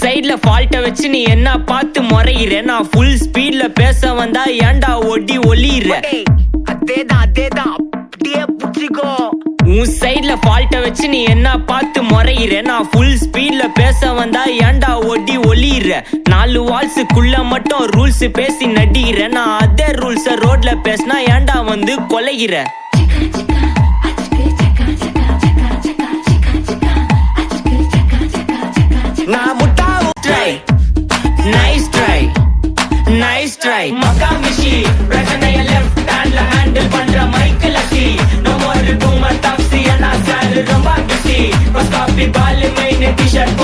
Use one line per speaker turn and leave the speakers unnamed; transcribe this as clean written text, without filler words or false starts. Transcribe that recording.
சைட்ல ஃபால்ட்ட வச்சு நீ என்ன பார்த்து முறையிற. நான் ஃபுல் ஸ்பீட்ல பேச வந்தா ஏன்டா ஒடி ஒளியிற.
அதேதான் அப்படியே புடிச்சுக்கோ.
உன் சைட்ல ஃபால்ட்ட வச்சு நீ என்ன பார்த்து முறையிற. நான் ஃபுல் ஸ்பீட்ல பேச வந்தா ஏன்டா ஒடி ஒளியிற. 4 வால்ஸுக்குள்ள மட்டும் ரூல்ஸ் பேசி நடிகிற. நான் அதே ரூல்ஸ ரோட்ல பேசினா ஏன்டா வந்து கொலைகிற.
நான் முட்டா
try nice try nice try மக்கா மிஷி பிரச்சனைய லெஃப்ட் ஹேண்ட்ல ஹேண்டில் பண்ற மைக்கேல் சி. No more too much taxi and sir ரொம்ப பிஸி. காப்பி பால் மெயின் டி-ஷர்ட்